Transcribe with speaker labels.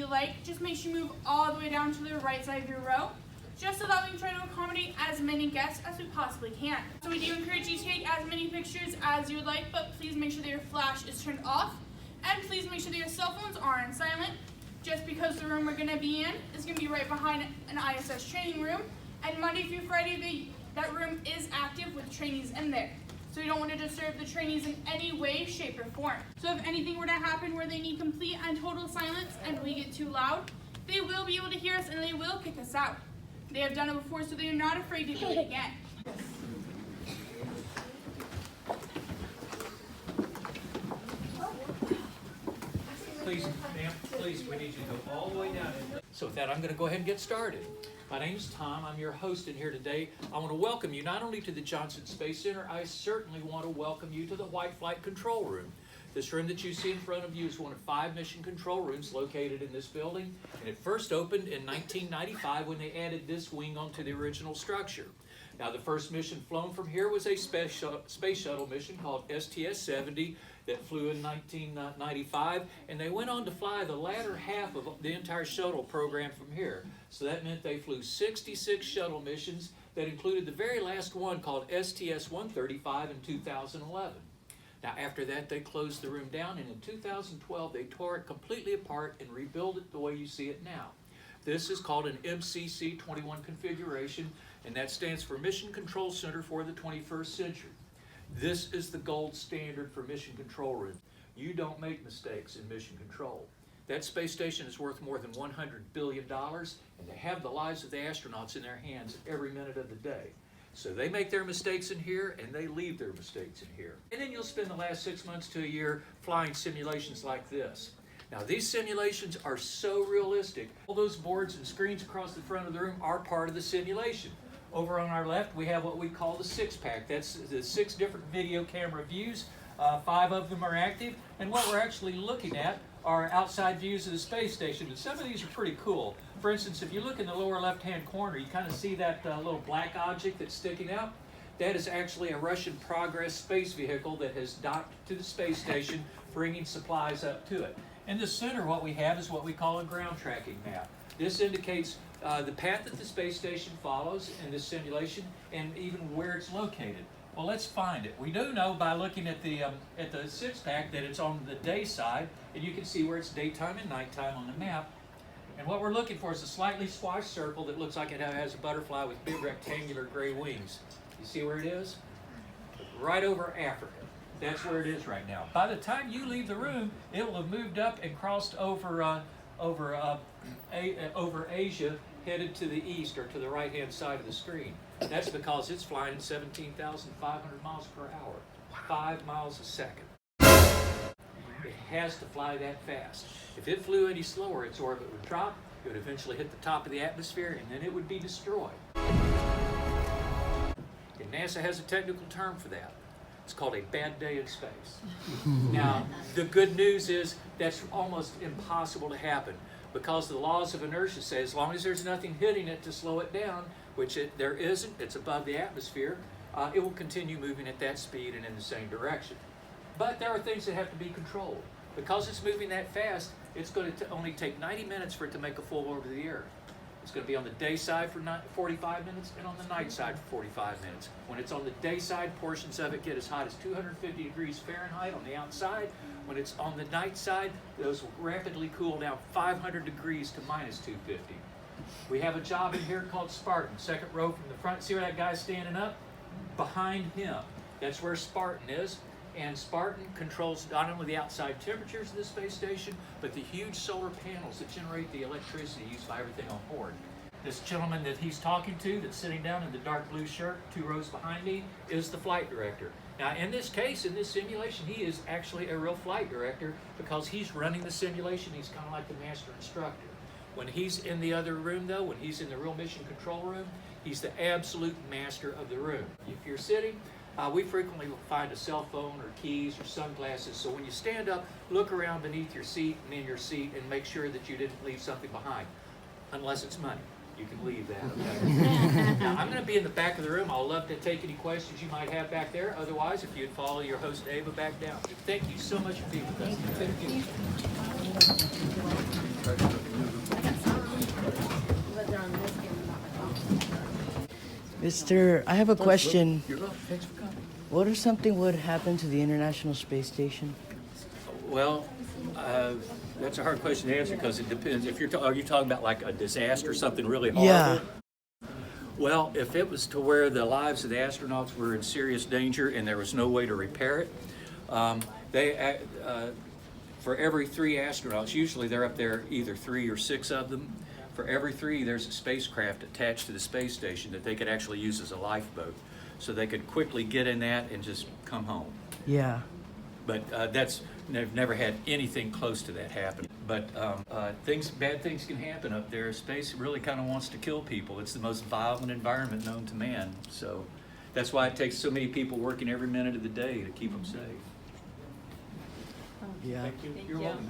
Speaker 1: you like, just make sure you move all the way down to the right side of your row, just so that we can try to accommodate as many guests as we possibly can. So we do encourage you to take as many pictures as you would like, but please make sure that your flash is turned off, and please make sure that your cell phones are on silent, just because the room we're going to be in is going to be right behind an ISS training room, and Monday through Friday, that room is active with trainees in there. So we don't want to disturb the trainees in any way, shape, or form. So if anything were to happen where they need complete and total silence and we get too loud, they will be able to hear us and they will kick us out. They have done it before, so they are not afraid to do it again.
Speaker 2: Please, ma'am, please, we need you to go all the way down. So with that, I'm going to go ahead and get started. My name's Tom. I'm your host in here today. I want to welcome you not only to the Johnson Space Center, I certainly want to welcome you to the White Flight Control Room. This room that you see in front of you is one of 5 mission control rooms located in this building, and it first opened in 1995 when they added this wing onto the original structure. Now, the first mission flown from here was a space shuttle mission called STS-70 that flew in 1995, and they went on to fly the latter half of the entire shuttle program from here. So that meant they flew 66 shuttle missions that included the very last one called STS-135 in 2011. Now, after that, they closed the room down, and in 2012, they tore it completely apart and rebuilt it the way you see it now. This is called an MCC-21 configuration, and that stands for Mission Control Center for the 21st Century. This is the gold standard for mission control room. You don't make mistakes in mission control. That space station is worth more than $100 billion, and they have the lives of the astronauts in their hands every minute of the day. So they make their mistakes in here, and they leave their mistakes in here. And then you'll spend the last 6 months to a year flying simulations like this. Now, these simulations are so realistic. All those boards and screens across the front of the room are part of the simulation. Over on our left, we have what we call the 6-pack. That's the 6 different video camera views. 5 of them are active, and what we're actually looking at are outside views of the space station, and some of these are pretty cool. For instance, if you look in the lower left-hand corner, you kind of see that little black object that's sticking out. That is actually a Russian Progress space vehicle that has docked to the space station, bringing supplies up to it. In the center, what we have is what we call a ground tracking map. This indicates the path that the space station follows in this simulation and even where it's located. Well, let's find it. We do know by looking at the 6-pack that it's on the day side, and you can see where it's daytime and nighttime on the map. And what we're looking for is a slightly squashed circle that looks like it has a butterfly with big rectangular gray wings. You see where it is? Right over Africa. That's where it is right now. By the time you leave the room, it will have moved up and crossed over Asia, headed to the east or to the right-hand side of the screen. That's because it's flying 17,500 miles per hour, 5 miles a second. It has to fly that fast. If it flew any slower, its orbit would drop, it would eventually hit the top of the atmosphere, and then it would be destroyed. And NASA has a technical term for that. It's called a bad day in space. Now, the good news is that's almost impossible to happen because the laws of inertia say as long as there's nothing hitting it to slow it down, which there isn't, it's above the atmosphere, it will continue moving at that speed and in the same direction. But there are things that have to be controlled. Because it's moving that fast, it's going to only take 90 minutes for it to make a full orbit of the Earth. It's going to be on the day side for 45 minutes and on the night side for 45 minutes. When it's on the day side, portions of it get as hot as 250 degrees Fahrenheit on the outside. When it's on the night side, those will rapidly cool down 500 degrees to minus 250. We have a job in here called Spartan, second row from the front. See where that guy's standing up? Behind him. That's where Spartan is. And Spartan controls not only the outside temperatures of the space station, but the huge solar panels that generate the electricity used by everything on board. This gentleman that he's talking to, that's sitting down in the dark blue shirt, 2 rows behind me, is the flight director. Now, in this case, in this simulation, he is actually a real flight director because he's running the simulation. He's kind of like the master instructor. When he's in the other room, though, when he's in the real mission control room, he's the absolute master of the room. If you're sitting, we frequently will find a cell phone or keys or sunglasses, so when you stand up, look around beneath your seat and in your seat and make sure that you didn't leave something behind, unless it's money. You can leave that, okay? Now, I'm going to be in the back of the room. I'll love to take any questions you might have back there. Otherwise, if you'd follow your host, Ava, back down. Thank you so much for being with us. Thank you.
Speaker 3: Mister, I have a question.
Speaker 2: You're welcome. Thanks for coming.
Speaker 3: What if something would happen to the International Space Station?
Speaker 2: Well, that's a hard question to answer because it depends. If are you talking about like a disaster, something really horrible?
Speaker 3: Yeah.
Speaker 2: Well, if it was to where the lives of the astronauts were in serious danger and there was no way to repair it, for every 3 astronauts, usually they're up there either 3 or 6 of them. For every 3, there's a spacecraft attached to the space station that they could actually use as a lifeboat, so they could quickly get in that and just come home.
Speaker 3: Yeah.
Speaker 2: But they've never had anything close to that happen. But bad things can happen up there. Space really kind of wants to kill people. It's the most violent environment known to man. So that's why it takes so many people working every minute of the day to keep them safe.
Speaker 3: Yeah.
Speaker 2: Thank you. You're welcome.